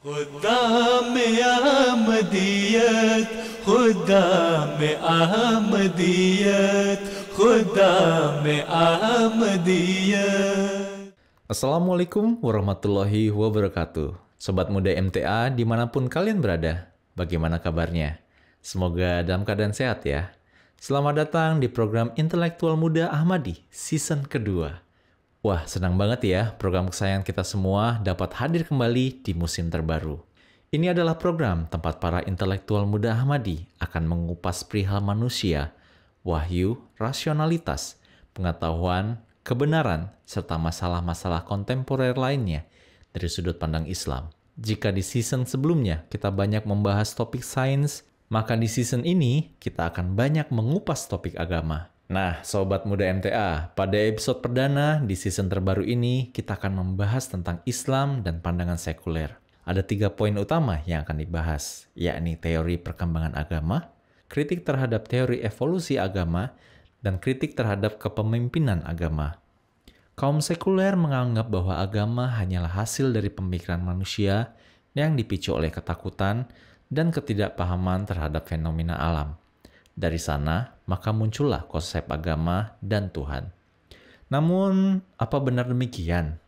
खुदाम अहमदियत खुदाम अहमदियत खुदाम Ahmadiyyat. Assalamualaikum warahmatullahi wabarakatuh. Sobat muda MTA dimanapun kalian berada, bagaimana kabarnya? Semoga dalam keadaan sehat ya. Selamat datang di program Intelektual Muda Ahmadi season kedua. Wah, senang banget ya program kesayangan kita semua dapat hadir kembali di musim terbaru. Ini adalah program tempat para intelektual muda Ahmadi akan mengupas perihal manusia, wahyu, rasionalitas, pengetahuan, kebenaran, serta masalah-masalah kontemporer lainnya dari sudut pandang Islam. Jika di season sebelumnya kita banyak membahas topik sains, maka di season ini kita akan banyak mengupas topik agama. Nah, Sobat Muda MTA, pada episode perdana di season terbaru ini, kita akan membahas tentang Islam dan pandangan sekuler. Ada 3 poin utama yang akan dibahas, yakni teori perkembangan agama, kritik terhadap teori evolusi agama, dan kritik terhadap kepemimpinan agama. Kaum sekuler menganggap bahwa agama hanyalah hasil dari pemikiran manusia yang dipicu oleh ketakutan dan ketidakpahaman terhadap fenomena alam. Dari sana, maka muncullah konsep agama dan Tuhan. Namun, apa benar demikian?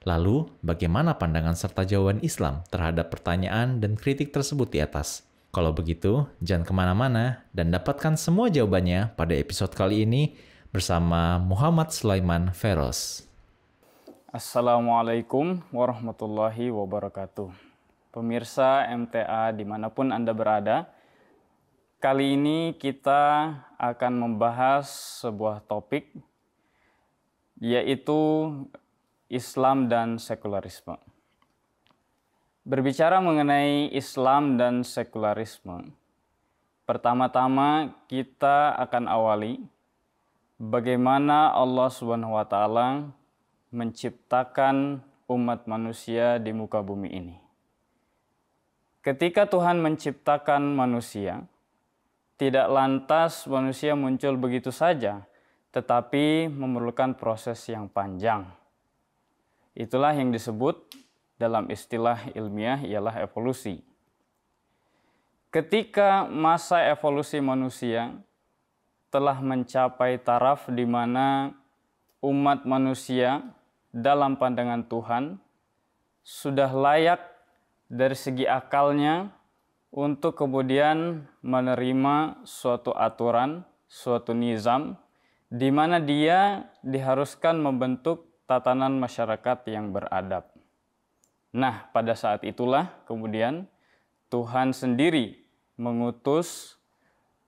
Lalu, bagaimana pandangan serta jawaban Islam terhadap pertanyaan dan kritik tersebut di atas? Kalau begitu, jangan kemana-mana dan dapatkan semua jawabannya pada episode kali ini bersama Muhammad Sulaiman Feros. Assalamualaikum warahmatullahi wabarakatuh. Pemirsa MTA dimanapun Anda berada, kali ini kita akan membahas sebuah topik, yaitu Islam dan sekularisme. Berbicara mengenai Islam dan sekularisme, pertama-tama kita akan awali bagaimana Allah Subhanahu wa Ta'ala menciptakan umat manusia di muka bumi ini. Ketika Tuhan menciptakan manusia, tidak lantas manusia muncul begitu saja, tetapi memerlukan proses yang panjang. Itulah yang disebut dalam istilah ilmiah ialah evolusi. Ketika masa evolusi manusia telah mencapai taraf di mana umat manusia dalam pandangan Tuhan sudah layak dari segi akalnya untuk kemudian menerima suatu aturan, suatu nizam, di mana dia diharuskan membentuk tatanan masyarakat yang beradab. Nah, pada saat itulah kemudian Tuhan sendiri mengutus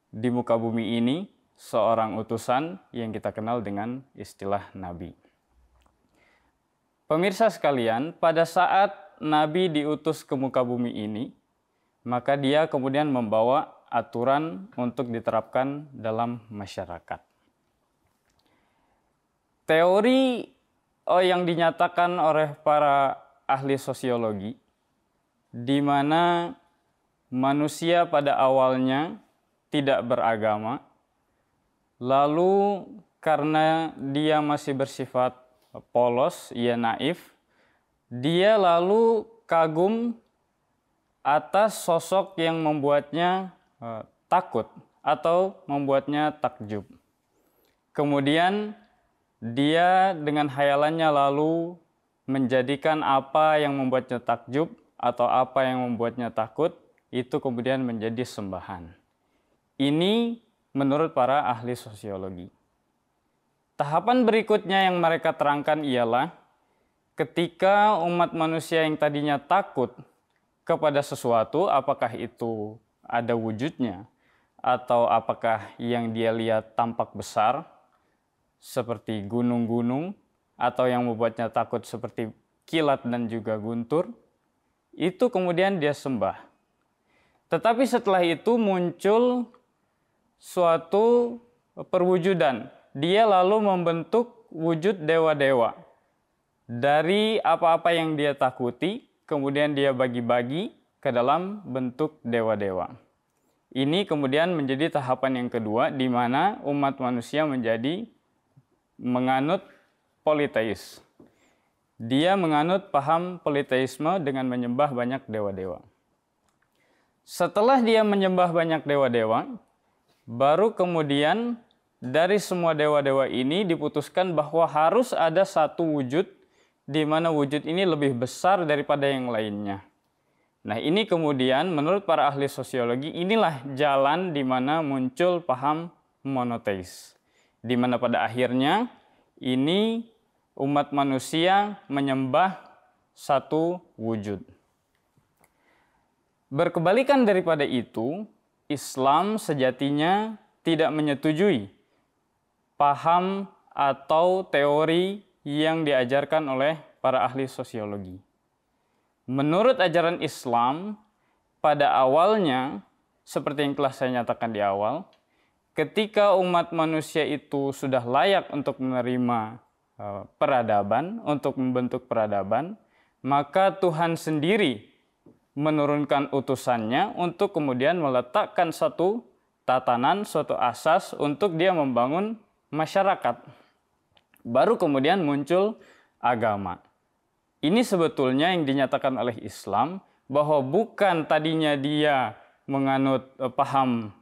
di muka bumi ini seorang utusan yang kita kenal dengan istilah Nabi. Pemirsa sekalian, pada saat Nabi diutus ke muka bumi ini, maka dia kemudian membawa aturan untuk diterapkan dalam masyarakat. Teori yang dinyatakan oleh para ahli sosiologi, di mana manusia pada awalnya tidak beragama, lalu karena dia masih bersifat polos, ia naif, dia lalu kagum atas sosok yang membuatnya takut atau membuatnya takjub. Kemudian dia dengan hayalannya lalu menjadikan apa yang membuatnya takjub atau apa yang membuatnya takut itu kemudian menjadi sembahan. Ini menurut para ahli sosiologi. Tahapan berikutnya yang mereka terangkan ialah ketika umat manusia yang tadinya takut kepada sesuatu, apakah itu ada wujudnya atau apakah yang dia lihat tampak besar seperti gunung-gunung atau yang membuatnya takut seperti kilat dan juga guntur, itu kemudian dia sembah. Tetapi setelah itu muncul suatu perwujudan. Dia lalu membentuk wujud dewa-dewa. Dari apa-apa yang dia takuti, kemudian dia bagi-bagi ke dalam bentuk dewa-dewa. Ini kemudian menjadi tahapan yang kedua di mana umat manusia menjadi menganut politeis. Dia menganut paham politeisme dengan menyembah banyak dewa-dewa. Setelah dia menyembah banyak dewa-dewa, baru kemudian dari semua dewa-dewa ini diputuskan bahwa harus ada satu wujud di mana wujud ini lebih besar daripada yang lainnya. Nah, ini kemudian menurut para ahli sosiologi inilah jalan di mana muncul paham monoteis. Di mana pada akhirnya ini umat manusia menyembah satu wujud. Berkebalikan daripada itu, Islam sejatinya tidak menyetujui paham atau teori yang diajarkan oleh para ahli sosiologi. Menurut ajaran Islam, pada awalnya, seperti yang telah saya nyatakan di awal, ketika umat manusia itu sudah layak untuk menerima peradaban, untuk membentuk peradaban, maka Tuhan sendiri menurunkan utusannya untuk kemudian meletakkan satu tatanan, suatu asas untuk dia membangun masyarakat. Baru kemudian muncul agama. Ini sebetulnya yang dinyatakan oleh Islam, bahwa bukan tadinya dia menganut paham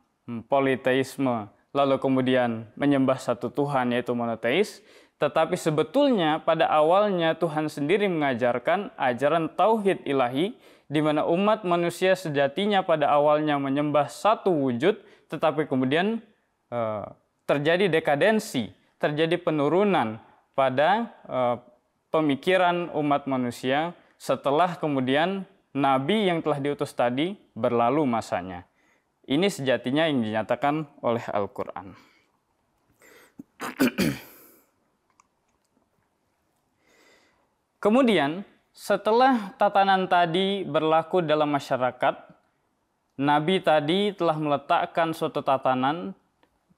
politeisme, lalu kemudian menyembah satu Tuhan yaitu monoteis, tetapi sebetulnya pada awalnya Tuhan sendiri mengajarkan ajaran tauhid ilahi, di mana umat manusia sejatinya pada awalnya menyembah satu wujud, tetapi kemudian terjadi dekadensi, terjadi penurunan pada pemikiran umat manusia setelah kemudian Nabi yang telah diutus tadi berlalu masanya. Ini sejatinya yang dinyatakan oleh Al-Quran. Kemudian setelah tatanan tadi berlaku dalam masyarakat, Nabi tadi telah meletakkan suatu tatanan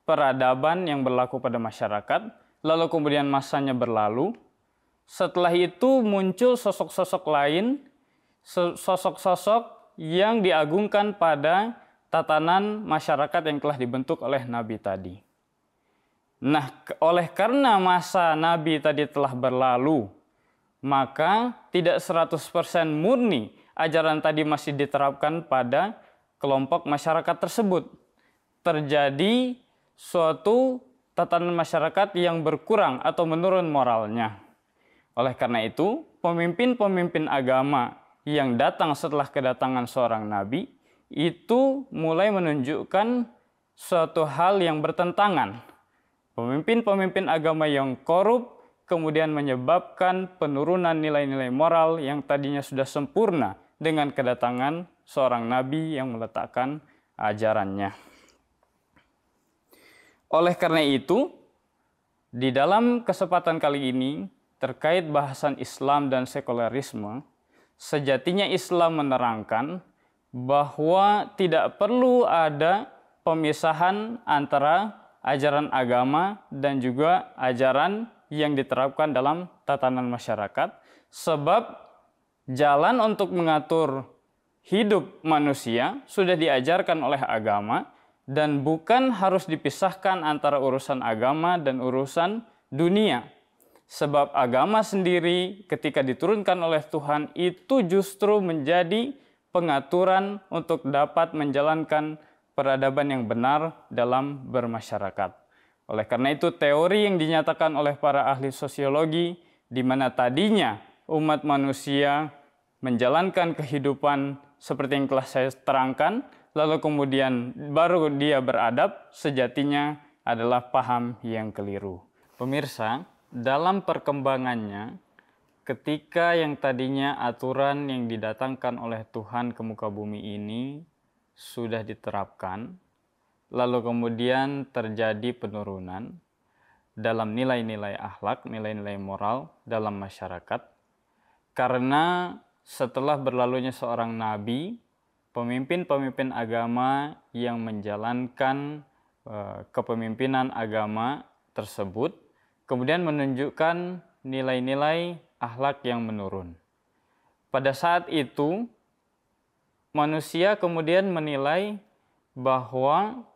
peradaban yang berlaku pada masyarakat, lalu kemudian masanya berlalu. Setelah itu muncul sosok-sosok lain, sosok-sosok yang diagungkan pada tatanan masyarakat yang telah dibentuk oleh Nabi tadi. Nah, oleh karena masa Nabi tadi telah berlalu, maka tidak 100% murni ajaran tadi masih diterapkan pada kelompok masyarakat tersebut. Terjadi suatu tatanan masyarakat yang berkurang atau menurun moralnya. Oleh karena itu, pemimpin-pemimpin agama yang datang setelah kedatangan seorang nabi itu mulai menunjukkan suatu hal yang bertentangan. Pemimpin-pemimpin agama yang korup kemudian menyebabkan penurunan nilai-nilai moral yang tadinya sudah sempurna dengan kedatangan seorang nabi yang meletakkan ajarannya. Oleh karena itu, di dalam kesempatan kali ini terkait bahasan Islam dan sekularisme, sejatinya Islam menerangkan bahwa tidak perlu ada pemisahan antara ajaran agama dan juga ajaran yang diterapkan dalam tatanan masyarakat, sebab jalan untuk mengatur hidup manusia sudah diajarkan oleh agama dan bukan harus dipisahkan antara urusan agama dan urusan dunia. Sebab agama sendiri ketika diturunkan oleh Tuhan itu justru menjadi pengaturan untuk dapat menjalankan peradaban yang benar dalam bermasyarakat. Oleh karena itu teori yang dinyatakan oleh para ahli sosiologi di mana tadinya umat manusia menjalankan kehidupan seperti yang telah saya terangkan, lalu kemudian baru dia beradab, sejatinya adalah paham yang keliru. Pemirsa, dalam perkembangannya, ketika yang tadinya aturan yang didatangkan oleh Tuhan ke muka bumi ini sudah diterapkan, lalu kemudian terjadi penurunan dalam nilai-nilai akhlak, nilai-nilai moral dalam masyarakat, karena setelah berlalunya seorang nabi, pemimpin-pemimpin agama yang menjalankan kepemimpinan agama tersebut kemudian menunjukkan nilai-nilai akhlak yang menurun. Pada saat itu, manusia kemudian menilai bahwa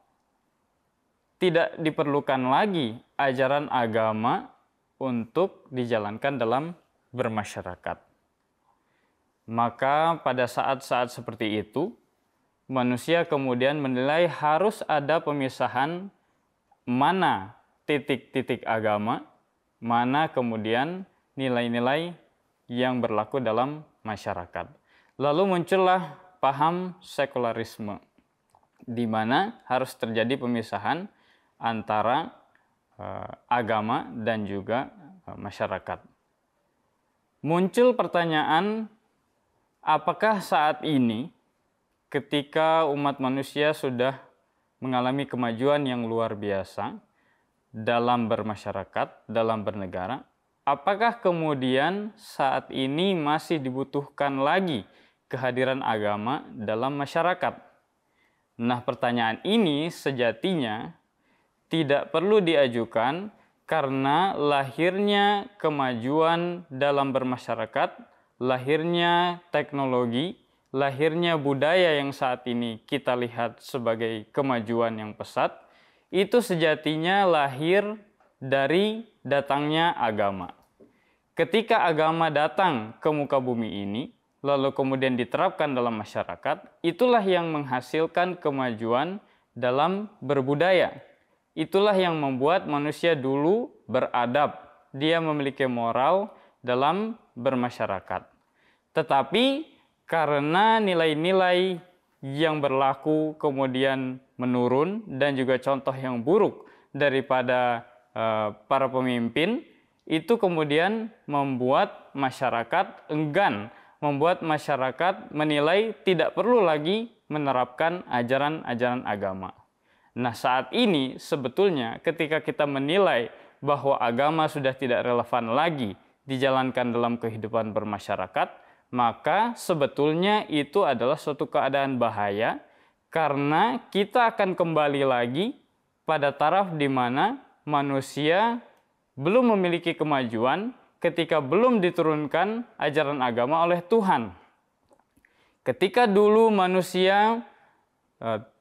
tidak diperlukan lagi ajaran agama untuk dijalankan dalam bermasyarakat. Maka pada saat-saat seperti itu, manusia kemudian menilai harus ada pemisahan mana titik-titik agama, mana kemudian nilai-nilai yang berlaku dalam masyarakat. Lalu muncullah paham sekularisme, di mana harus terjadi pemisahan antara agama dan juga masyarakat. Muncul pertanyaan, apakah saat ini ketika umat manusia sudah mengalami kemajuan yang luar biasa dalam bermasyarakat, dalam bernegara, apakah kemudian saat ini masih dibutuhkan lagi kehadiran agama dalam masyarakat? Nah, pertanyaan ini sejatinya tidak perlu diajukan karena lahirnya kemajuan dalam bermasyarakat, lahirnya teknologi, lahirnya budaya yang saat ini kita lihat sebagai kemajuan yang pesat, itu sejatinya lahir dari datangnya agama. Ketika agama datang ke muka bumi ini, lalu kemudian diterapkan dalam masyarakat, itulah yang menghasilkan kemajuan dalam berbudaya. Itulah yang membuat manusia dulu beradab, dia memiliki moral dalam bermasyarakat. Tetapi karena nilai-nilai yang berlaku kemudian menurun dan juga contoh yang buruk daripada para pemimpin, itu kemudian membuat masyarakat enggan, membuat masyarakat menilai tidak perlu lagi menerapkan ajaran-ajaran agama. Nah, saat ini sebetulnya ketika kita menilai bahwa agama sudah tidak relevan lagi dijalankan dalam kehidupan bermasyarakat, maka sebetulnya itu adalah suatu keadaan bahaya karena kita akan kembali lagi pada taraf di mana manusia belum memiliki kemajuan ketika belum diturunkan ajaran agama oleh Tuhan. Ketika dulu manusia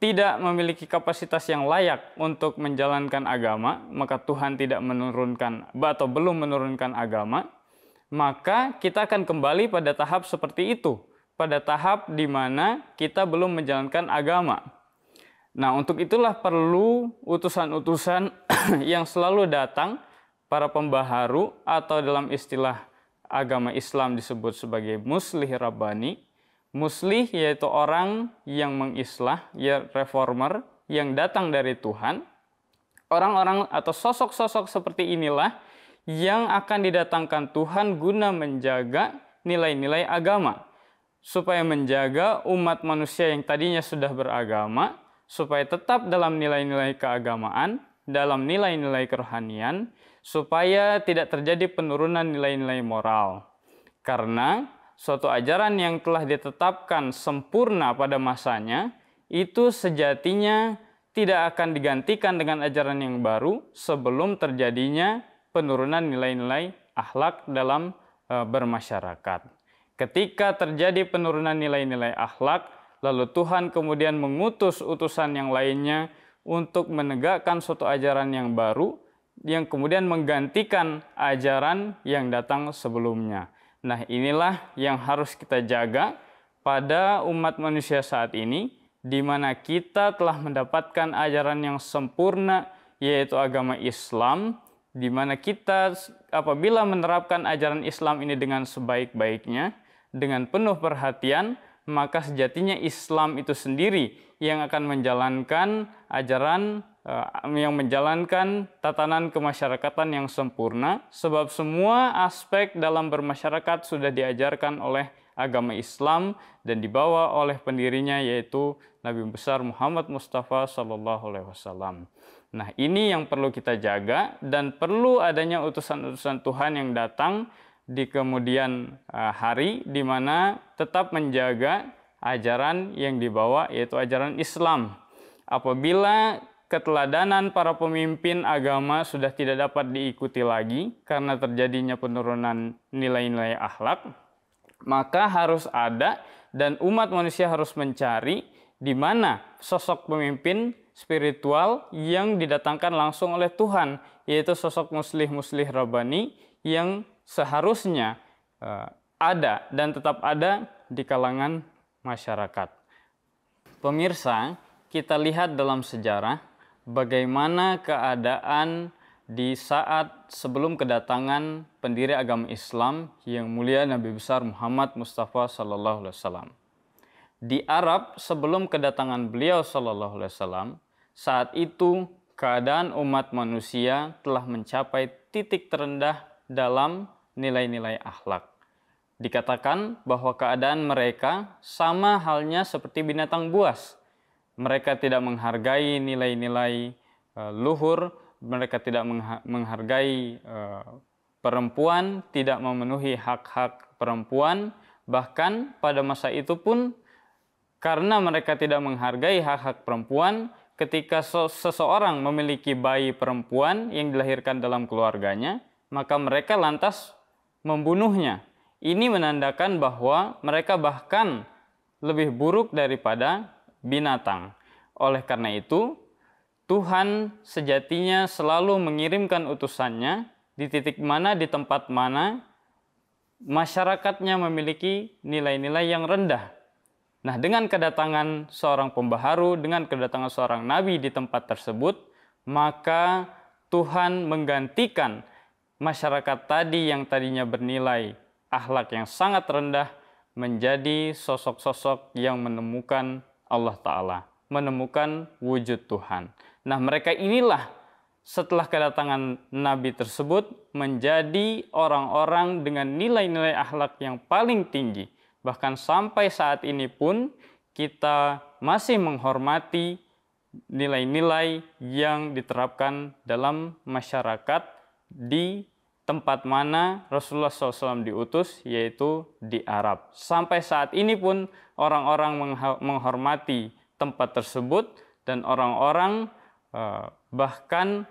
tidak memiliki kapasitas yang layak untuk menjalankan agama, maka Tuhan tidak menurunkan atau belum menurunkan agama, maka kita akan kembali pada tahap seperti itu, pada tahap di mana kita belum menjalankan agama. Nah, untuk itulah perlu utusan-utusan yang selalu datang, para pembaharu atau dalam istilah agama Islam disebut sebagai muslih rabbani. Muslih yaitu orang yang mengislah, ya reformer, yang datang dari Tuhan. Orang-orang atau sosok-sosok seperti inilah yang akan didatangkan Tuhan guna menjaga nilai-nilai agama. Supaya menjaga umat manusia yang tadinya sudah beragama, supaya tetap dalam nilai-nilai keagamaan, dalam nilai-nilai kerohanian, supaya tidak terjadi penurunan nilai-nilai moral. Karena suatu ajaran yang telah ditetapkan sempurna pada masanya, itu sejatinya tidak akan digantikan dengan ajaran yang baru sebelum terjadinya penurunan nilai-nilai akhlak dalam bermasyarakat. Ketika terjadi penurunan nilai-nilai akhlak, lalu Tuhan kemudian mengutus utusan yang lainnya untuk menegakkan suatu ajaran yang baru, yang kemudian menggantikan ajaran yang datang sebelumnya. Nah, inilah yang harus kita jaga pada umat manusia saat ini, di mana kita telah mendapatkan ajaran yang sempurna, yaitu agama Islam, di mana kita apabila menerapkan ajaran Islam ini dengan sebaik-baiknya, dengan penuh perhatian, maka sejatinya Islam itu sendiri yang akan menjalankan ajaran, yang menjalankan tatanan kemasyarakatan yang sempurna, sebab semua aspek dalam bermasyarakat sudah diajarkan oleh agama Islam dan dibawa oleh pendirinya, yaitu Nabi besar Muhammad Mustafa SAW. Nah, ini yang perlu kita jaga dan perlu adanya utusan-utusan Tuhan yang datang di kemudian hari, di mana tetap menjaga ajaran yang dibawa, yaitu ajaran Islam. Apabila keteladanan para pemimpin agama sudah tidak dapat diikuti lagi karena terjadinya penurunan nilai-nilai akhlak, maka harus ada dan umat manusia harus mencari di mana sosok pemimpin spiritual yang didatangkan langsung oleh Tuhan, yaitu sosok muslih-muslih rabbani yang seharusnya ada dan tetap ada di kalangan masyarakat. Pemirsa, kita lihat dalam sejarah bagaimana keadaan di saat sebelum kedatangan pendiri agama Islam yang mulia Nabi besar Muhammad Mustafa sallallahu alaihi wasallam. Di Arab sebelum kedatangan beliau sallallahu alaihi wasallam, saat itu keadaan umat manusia telah mencapai titik terendah dalam nilai-nilai akhlak. Dikatakan bahwa keadaan mereka sama halnya seperti binatang buas. Mereka tidak menghargai nilai-nilai luhur, mereka tidak menghargai perempuan, tidak memenuhi hak-hak perempuan. Bahkan pada masa itu pun karena mereka tidak menghargai hak-hak perempuan, ketika seseorang memiliki bayi perempuan yang dilahirkan dalam keluarganya, maka mereka lantas membunuhnya. Ini menandakan bahwa mereka bahkan lebih buruk daripada binatang. Oleh karena itu, Tuhan sejatinya selalu mengirimkan utusannya di titik mana, di tempat mana masyarakatnya memiliki nilai-nilai yang rendah. Nah, dengan kedatangan seorang pembaharu, dengan kedatangan seorang nabi di tempat tersebut, maka Tuhan menggantikan masyarakat tadi yang tadinya bernilai akhlak yang sangat rendah menjadi sosok-sosok yang menemukan Allah Ta'ala, menemukan wujud Tuhan. Nah, mereka inilah setelah kedatangan nabi tersebut menjadi orang-orang dengan nilai-nilai akhlak yang paling tinggi. Bahkan sampai saat ini pun kita masih menghormati nilai-nilai yang diterapkan dalam masyarakat di tempat mana Rasulullah SAW diutus, yaitu di Arab. Sampai saat ini pun orang-orang menghormati tempat tersebut dan orang-orang bahkan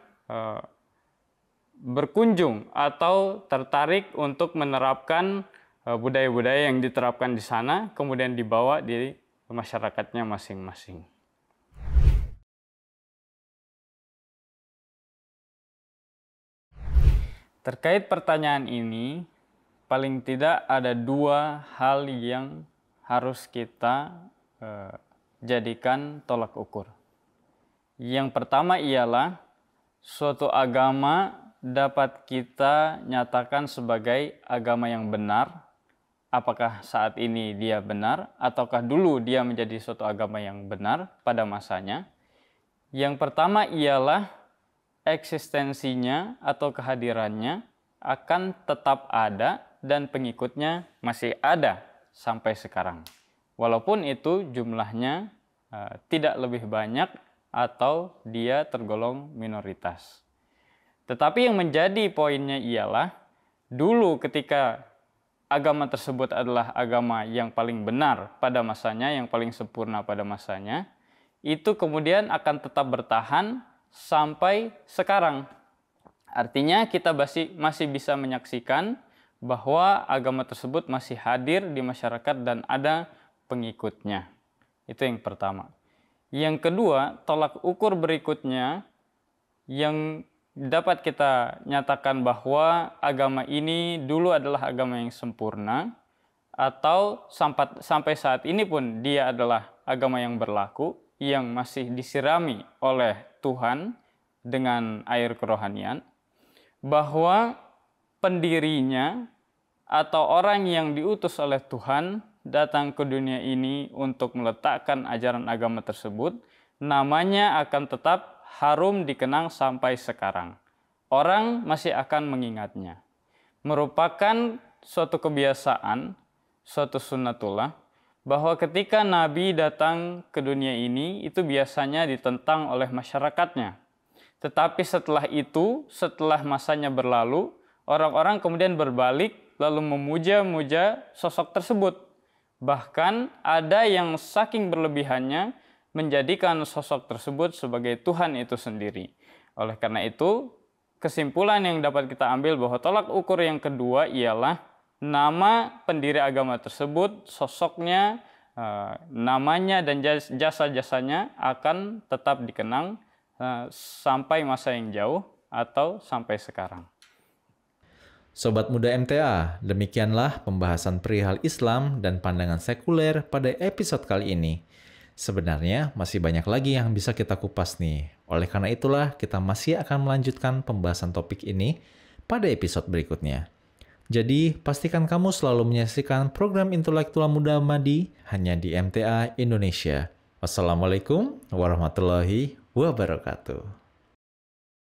berkunjung atau tertarik untuk menerapkan budaya-budaya yang diterapkan di sana, kemudian dibawa di masyarakatnya masing-masing. Terkait pertanyaan ini, paling tidak ada dua hal yang harus kita jadikan tolak ukur. Yang pertama ialah suatu agama dapat kita nyatakan sebagai agama yang benar. Apakah saat ini dia benar, ataukah dulu dia menjadi suatu agama yang benar pada masanya? Yang pertama ialah eksistensinya atau kehadirannya akan tetap ada dan pengikutnya masih ada sampai sekarang. Walaupun itu jumlahnya tidak lebih banyak atau dia tergolong minoritas. Tetapi yang menjadi poinnya ialah dulu ketika agama tersebut adalah agama yang paling benar pada masanya, yang paling sempurna pada masanya, itu kemudian akan tetap bertahan sampai sekarang. Artinya kita masih bisa menyaksikan bahwa agama tersebut masih hadir di masyarakat dan ada pengikutnya. Itu yang pertama. Yang kedua, tolak ukur berikutnya yang dapat kita nyatakan bahwa agama ini dulu adalah agama yang sempurna atau sampai saat ini pun dia adalah agama yang berlaku, yang masih disirami oleh Tuhan dengan air kerohanian, bahwa pendirinya atau orang yang diutus oleh Tuhan datang ke dunia ini untuk meletakkan ajaran agama tersebut, namanya akan tetap harum dikenang sampai sekarang. Orang masih akan mengingatnya. Merupakan suatu kebiasaan, suatu sunnatullah, bahwa ketika Nabi datang ke dunia ini, itu biasanya ditentang oleh masyarakatnya. Tetapi setelah itu, setelah masanya berlalu, orang-orang kemudian berbalik, lalu memuja-muja sosok tersebut. Bahkan ada yang saking berlebihannya, menjadikan sosok tersebut sebagai Tuhan itu sendiri. Oleh karena itu, kesimpulan yang dapat kita ambil bahwa tolak ukur yang kedua ialah nama pendiri agama tersebut, sosoknya, namanya dan jasa-jasanya akan tetap dikenang sampai masa yang jauh atau sampai sekarang. Sobat Muda MTA, demikianlah pembahasan perihal Islam dan pandangan sekuler pada episode kali ini. Sebenarnya masih banyak lagi yang bisa kita kupas nih. Oleh karena itulah kita masih akan melanjutkan pembahasan topik ini pada episode berikutnya. Jadi pastikan kamu selalu menyaksikan program Intelektual Muda Madi hanya di MTA Indonesia. Wassalamualaikum warahmatullahi wabarakatuh.